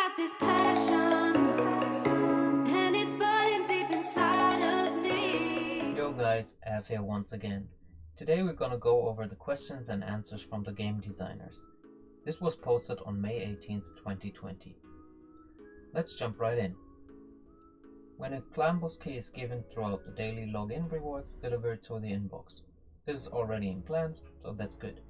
got this passion, and it's burning deep inside of me. Yo guys, Az here once again. Today we're gonna go over the questions and answers from the game designers. This was posted on May 18th, 2020. Let's jump right in. When a Clambos key is given throughout the daily login rewards delivered to the inbox. This is already in plans, so that's good.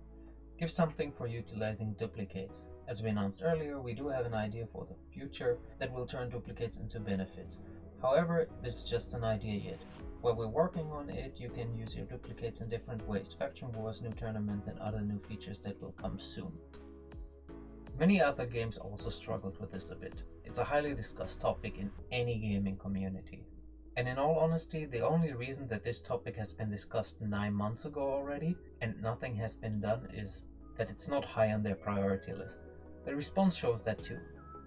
Give something for utilizing duplicates. As we announced earlier, we do have an idea for the future that will turn duplicates into benefits. However, this is just an idea yet. While we're working on it, you can use your duplicates in different ways: faction wars, new tournaments, and other new features that will come soon. Many other games also struggled with this a bit. It's a highly discussed topic in any gaming community. And in all honesty, the only reason that this topic has been discussed 9 months ago already and nothing has been done is that it's not high on their priority list. The response shows that too.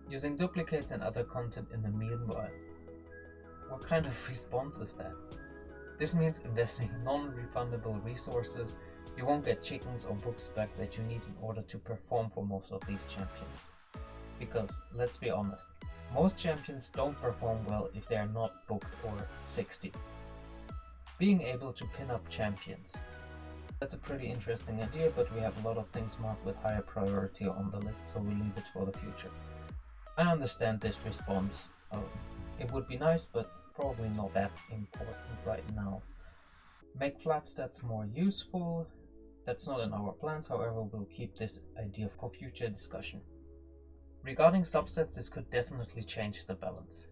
Using duplicates and other content in the meanwhile. What kind of response is that? This means investing non-refundable resources. You won't get chickens or books back that you need in order to perform for most of these champions. Because, let's be honest, most champions don't perform well if they are not booked or 60. Being able to pin up champions. That's a pretty interesting idea, but we have a lot of things marked with higher priority on the list, so we leave it for the future. I understand this response. It would be nice, but probably not that important right now. Make flat stats more useful. That's not in our plans, however, we'll keep this idea for future discussion. Regarding subsets, this could definitely change the balance.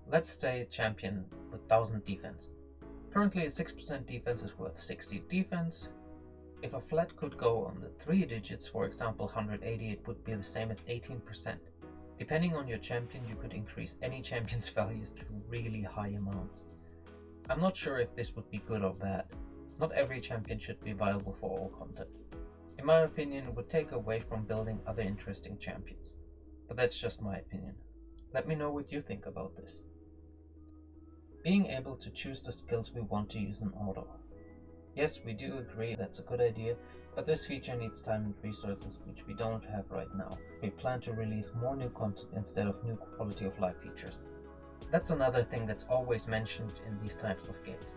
Let's say champion with 1000 defense. Currently a 6% defense is worth 60 defense. If a flat could go on the 3 digits, for example 180, it would be the same as 18%. Depending on your champion, you could increase any champion's values to really high amounts. I'm not sure if this would be good or bad. Not every champion should be viable for all content. In my opinion, it would take away from building other interesting champions. But that's just my opinion. Let me know what you think about this. Being able to choose the skills we want to use in auto. Yes, we do agree that's a good idea, but this feature needs time and resources which we don't have right now. We plan to release more new content instead of new quality of life features. That's another thing that's always mentioned in these types of games.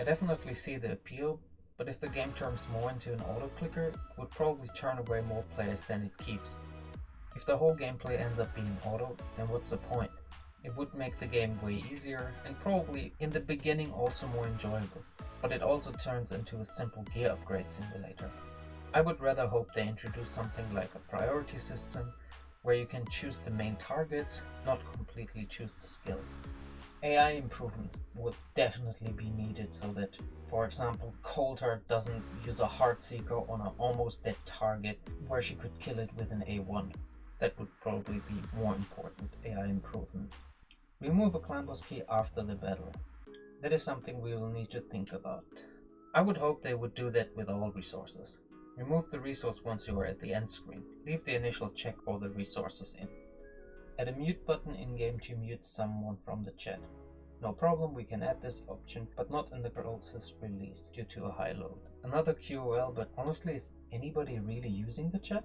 I definitely see the appeal, but if the game turns more into an auto clicker, it would probably turn away more players than it keeps. If the whole gameplay ends up being auto, then what's the point? It would make the game way easier and probably in the beginning also more enjoyable, but it also turns into a simple gear upgrade simulator. I would rather hope they introduce something like a priority system where you can choose the main targets, not completely choose the skills. AI improvements would definitely be needed so that, for example, Coulter doesn't use a Heart Seeker on an almost dead target where she could kill it with an A1. That would probably be more important AI improvements. Remove a Clambos key after the battle. That is something we will need to think about. I would hope they would do that with all resources. Remove the resource once you are at the end screen. Leave the initial check for the resources in. Add a mute button in-game to mute someone from the chat. No problem, we can add this option, but not in the process released due to a high load. Another QOL, but honestly, is anybody really using the chat?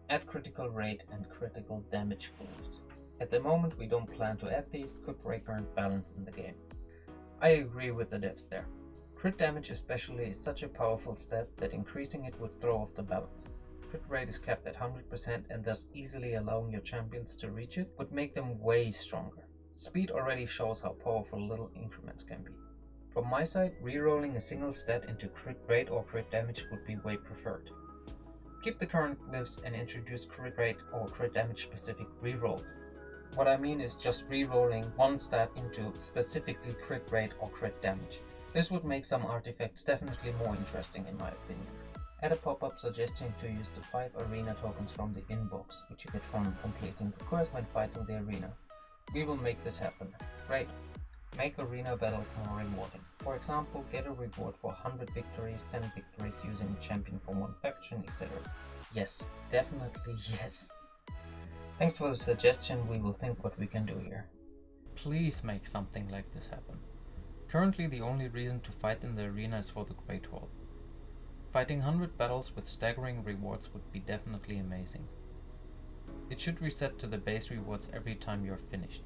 Add critical rate and critical damage glyphs. At the moment, we don't plan to add these, could break current balance in the game. I agree with the devs there. Crit damage especially is such a powerful stat that increasing it would throw off the balance. Crit rate is capped at 100% and thus easily allowing your champions to reach it would make them way stronger. Speed already shows how powerful little increments can be. From my side, rerolling a single stat into crit rate or crit damage would be way preferred. Keep the current glyphs and introduce crit rate or crit damage specific rerolls. What I mean is just rerolling one stat into specifically crit rate or crit damage. This would make some artifacts definitely more interesting in my opinion. Add a pop-up suggesting to use the 5 arena tokens from the inbox, which you get from completing the quest when fighting the arena. We will make this happen. Great. Make arena battles more rewarding. For example, get a reward for 100 victories, 10 victories using a champion from one faction, etc. Yes, definitely yes. Thanks for the suggestion, we will think what we can do here. Please make something like this happen. Currently the only reason to fight in the arena is for the Great Hall. Fighting 100 battles with staggering rewards would be definitely amazing. It should reset to the base rewards every time you're finished.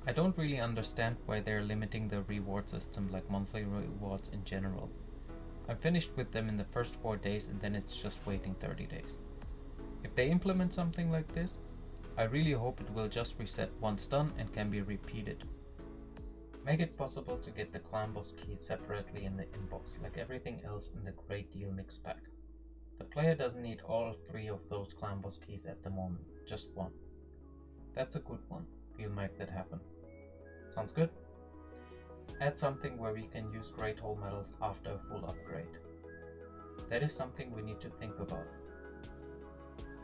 I don't really understand why they're limiting the reward system like monthly rewards in general. I'm finished with them in the first 4 days and then it's just waiting 30 days. If they implement something like this, I really hope it will just reset once done and can be repeated. Make it possible to get the clan boss keys separately in the inbox like everything else in the Great Deal Mix pack. The player doesn't need all 3 of those clan boss keys at the moment, just 1. That's a good one, we'll make that happen. Sounds good? Add something where we can use Great Hole medals after a full upgrade. That is something we need to think about.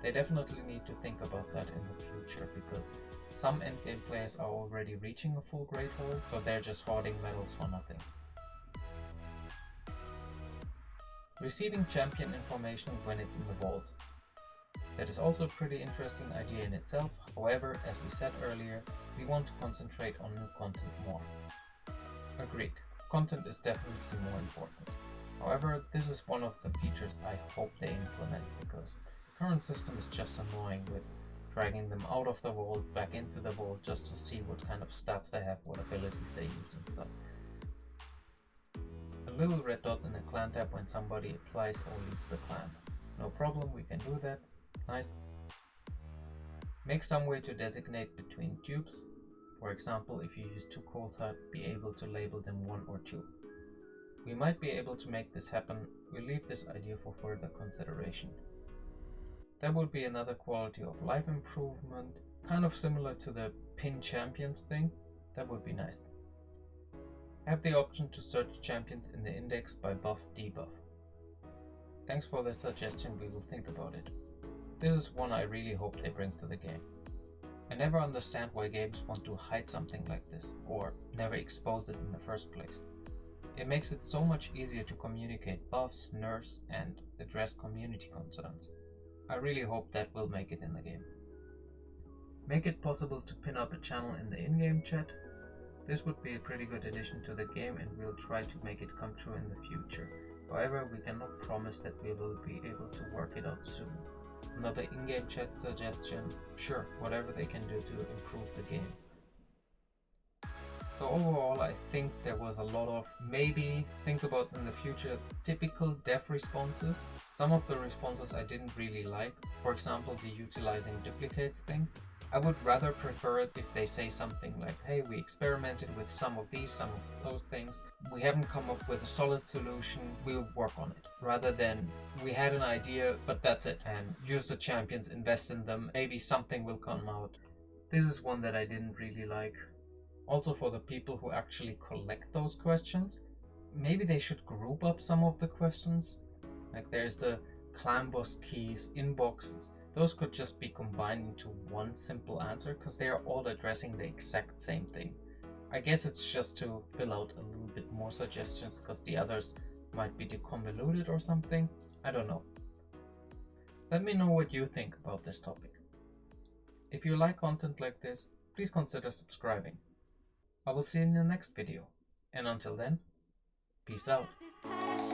They definitely need to think about that in the future because some endgame players are already reaching a full Great Hole, so they're just hoarding medals for nothing. Receiving champion information when it's in the vault. That is also a pretty interesting idea in itself, however, as we said earlier, we want to concentrate on new content more. Agreed, content is definitely more important. However, this is one of the features I hope they implement because the current system is just annoying with dragging them out of the vault, back into the vault just to see what kind of stats they have, what abilities they use and stuff. A little red dot in the clan tab when somebody applies or leaves the clan. No problem, we can do that. Nice. Make some way to designate between dupes. For example, if you use 2 cold hard, be able to label them 1 or 2. We might be able to make this happen. We'll leave this idea for further consideration. That would be another quality of life improvement, kind of similar to the pin champions thing. That would be nice. Have the option to search champions in the index by buff debuff. Thanks for the suggestion, we will think about it. This is one I really hope they bring to the game. I never understand why games want to hide something like this, or never expose it in the first place. It makes it so much easier to communicate buffs, nerfs, and address community concerns. I really hope that will make it in the game. Make it possible to pin up a channel in the in-game chat. This would be a pretty good addition to the game and we'll try to make it come true in the future. However, we cannot promise that we will be able to work it out soon. Another in-game chat suggestion, sure, whatever they can do to improve the game. So overall, I think there was a lot of maybe think about in the future typical dev responses. Some of the responses I didn't really like, for example the utilizing duplicates thing. I would rather prefer it if they say something like, hey, we experimented with some of these, some of those things. We haven't come up with a solid solution, we'll work on it. Rather than, we had an idea, but that's it. And use the champions, invest in them, maybe something will come out. This is one that I didn't really like. Also for the people who actually collect those questions, maybe they should group up some of the questions. Like there's the clan boss keys, inboxes. Those could just be combined into one simple answer because they are all addressing the exact same thing. I guess it's just to fill out a little bit more suggestions because the others might be too convoluted or something. I don't know. Let me know what you think about this topic. If you like content like this, please consider subscribing. I will see you in the next video. And until then, peace out. This passion